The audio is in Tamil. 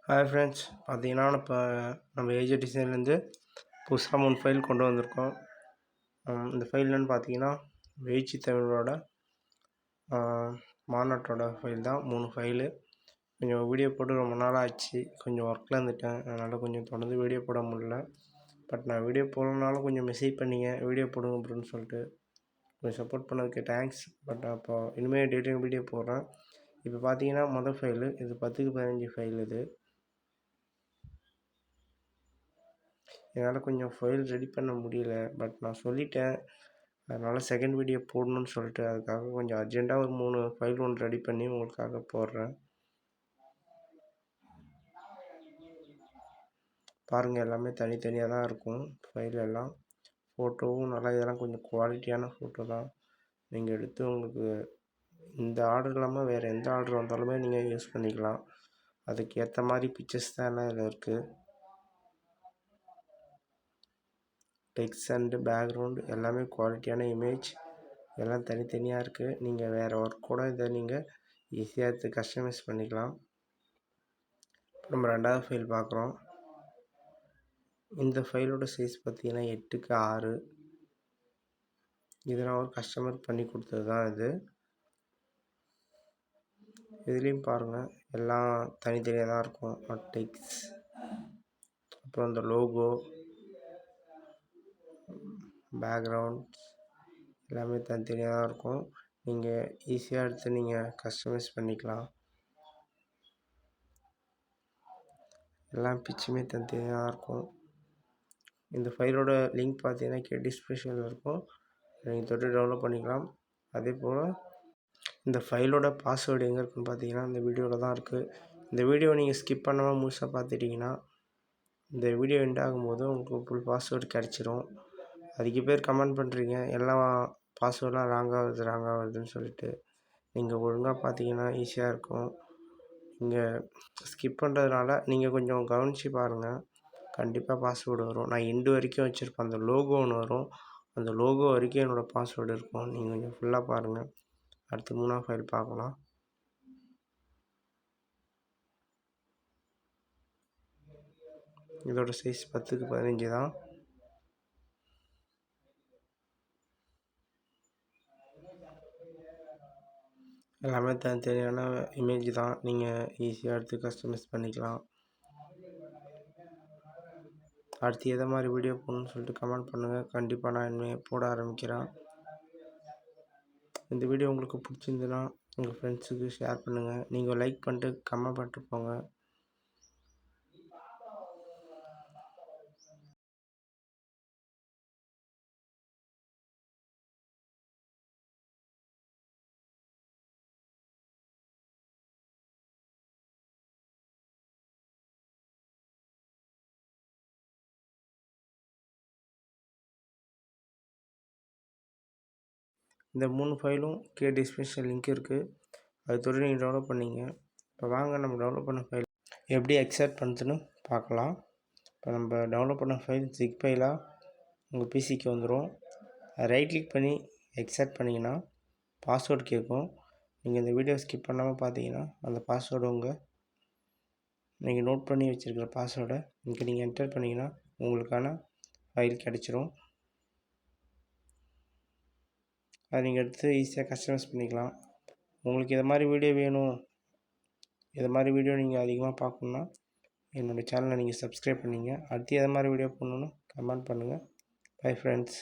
ஹாய் ஃப்ரெண்ட்ஸ், பார்த்தீங்கன்னா இப்போ நம்ம ஏஜே டிசைன்லேருந்து புதுசாக 3 ஃபைல் கொண்டு வந்திருக்கோம். இந்த ஃபைல் என்னென்னு பார்த்தீங்கன்னா, எழுச்சி தமிழோட மாநாட்டோட ஃபைல் தான். 3 ஃபைலு. கொஞ்சம் வீடியோ போட்டு ரொம்ப நாள் ஆச்சு. கொஞ்சம் ஒர்க்கில் இருந்துட்டேன், அதனால் கொஞ்சம் தொடர்ந்து வீடியோ போட முடியல. பட் நான் வீடியோ போடணுன்னாலும் கொஞ்சம் மெசேஜ் பண்ணிங்க, வீடியோ போடுங்க அப்படின்னு சொல்லிட்டு கொஞ்சம் சப்போர்ட் பண்ணதுக்கு தேங்க்ஸ். பட் அப்போ இனிமேல் டெய்லியும் வீடியோ போடுறேன். இப்போ பார்த்தீங்கன்னா மொதல் ஃபைலு இது 10க்கு 15 ஃபைல். இது என்னால் கொஞ்சம் ஃபைல் ரெடி பண்ண முடியல. பட் நான் சொல்லிட்டேன், அதனால் செகண்ட் வீடியோ போடணுன்னு சொல்லிட்டு அதுக்காக கொஞ்சம் அர்ஜெண்ட்டாக ஒரு 3 ஃபைல் ஒன்று ரெடி பண்ணி உங்களுக்காக போடுறேன். பாருங்கள், எல்லாமே தனித்தனியாக தான் இருக்கும் ஃபைல் எல்லாம். ஃபோட்டோவும் நல்லா, இதெல்லாம் கொஞ்சம் குவாலிட்டியான ஃபோட்டோ தான். நீங்கள் எடுத்து உங்களுக்கு இந்த ஆர்டர் இல்லாமல் வேறு எந்த ஆர்டர் வந்தாலுமே நீங்கள் யூஸ் பண்ணிக்கலாம். அதுக்கு ஏற்ற மாதிரி பிக்சர்ஸ் தான் எல்லாம் இதில் இருக்குது. டெக்ஸ்ட் அண்டு பேக்ரவுண்ட் எல்லாமே குவாலிட்டியான இமேஜ் எல்லாம் தனித்தனியாக இருக்குது. நீங்கள் வேறு ஒர்க் கூட இதை நீங்கள் ஈஸியாக எடுத்து கஸ்டமைஸ் பண்ணிக்கலாம். நம்ம ரெண்டாவது ஃபைல் பார்க்குறோம். இந்த ஃபைலோட சைஸ் பார்த்தீங்கன்னா 8க்கு 6. இது நான் ஒரு கஸ்டமர் பண்ணி கொடுத்தது தான். இதுலேயும் பாருங்கள், எல்லாம் தனித்தனியாக தான் இருக்கும். டெக்ஸ்ட், அப்புறம் இந்த லோகோ, பேக்ரவுண்ட் எல்லாமே தனித்தனியாக தான் இருக்கும். நீங்கள் ஈஸியாக எடுத்து நீங்கள் கஸ்டமைஸ் பண்ணிக்கலாம். எல்லாம் பிச்சுமே தனித்தனியாக தான் இருக்கும். இந்த ஃபைலோட லிங்க் பார்த்தீங்கன்னா டிஸ்கிரிப்ஷனில் இருக்கும், நீங்கள் தொட்டு டவுன்லோட் பண்ணிக்கலாம். அதே போல் இந்த ஃபைலோட பாஸ்வேர்டு எங்கே இருக்குன்னு பார்த்தீங்கன்னா இந்த வீடியோவில் தான் இருக்குது. இந்த வீடியோ நீங்கள் ஸ்கிப் பண்ணாமல் முழுசாக பார்த்துட்டிங்கன்னா இந்த வீடியோ எண்ட் ஆகும்போது உங்களுக்கு ஃபுல் பாஸ்வேர்டு கிடச்சிரும். அதிக பேர் கமெண்ட் பண்ணுறீங்க, எல்லாம் பாஸ்வேர்டெலாம் ராங்காக வருதுன்னு சொல்லிட்டு. நீங்கள் ஒழுங்காக பார்த்தீங்கன்னா ஈஸியாக இருக்கும். நீங்கள் ஸ்கிப் பண்ணுறதுனால நீங்கள் கொஞ்சம் கவனித்து பாருங்கள், கண்டிப்பாக பாஸ்வேர்டு வரும். நான் எண்டு வரைக்கும் வச்சுருப்பேன். அந்த லோகோ ஒன்று வரும், அந்த லோகோ வரைக்கும் என்னோடய பாஸ்வேர்டு இருக்கும். நீங்கள் கொஞ்சம் ஃபுல்லாக பாருங்கள். அடுத்து 3ஆவது ஃபைல் பார்க்கலாம். இதோட சைஸ் 10க்கு 15 தான். எல்லாமே தனித்தனியான இமேஜ் தான், நீங்கள் ஈஸியாக எடுத்து கஸ்டமைஸ் பண்ணிக்கலாம். அடுத்து எதை மாதிரி வீடியோ போடணும்னு சொல்லிட்டு கமெண்ட் பண்ணுங்கள். கண்டிப்பாக நான் இனிமேல் போட ஆரம்பிக்கிறேன். இந்த வீடியோ உங்களுக்கு பிடிச்சிருந்துன்னா உங்கள் ஃப்ரெண்ட்ஸுக்கு ஷேர் பண்ணுங்கள். நீங்கள் லைக் பண்ணிட்டு கமெண்ட் பண்ணிட்டு போங்க. இந்த 3 ஃபைலும் டிஸ்கிரிப்ஷன் லிங்க் இருக்குது, அது தொட்டு நீங்கள் டவுன்லோட் பண்ணிங்க. இப்போ வாங்க நம்ம டவுன்லோட் பண்ண ஃபைல் எப்படி எக்ஸ்ட்ராக்ட் பண்ணுறதுன்னு பார்க்கலாம். இப்போ நம்ம டவுன்லோட் பண்ண ஃபைல் ஜிப் ஃபைலாக உங்கள் பிசிக்கு வந்துடும். ரைட் கிளிக் பண்ணி எக்ஸ்ட்ராக்ட் பண்ணிங்கன்னா பாஸ்வேர்டு கேட்கும். நீங்கள் இந்த வீடியோ ஸ்கிப் பண்ணாமல் பார்த்தீங்கன்னா அந்த பாஸ்வேர்டு நீங்கள் நோட் பண்ணி வச்சுருக்கிற பாஸ்வேர்டை இங்கே நீங்கள் என்டர் பண்ணிங்கன்னா உங்களுக்கான ஃபைல் கிடச்சிரும். அதை நீங்கள் எடுத்து ஈஸியாக கஸ்டமைஸ் பண்ணிக்கலாம். உங்களுக்கு இதை மாதிரி வீடியோ வேணும், இதை மாதிரி வீடியோ நீங்கள் அதிகமாக பார்க்கணுன்னா என்னோடய சேனலை நீங்கள் சப்ஸ்கிரைப் பண்ணிங்க. அடுத்து எதை மாதிரி வீடியோ பண்ணணுன்னு கமெண்ட் பண்ணுங்கள். Bye friends.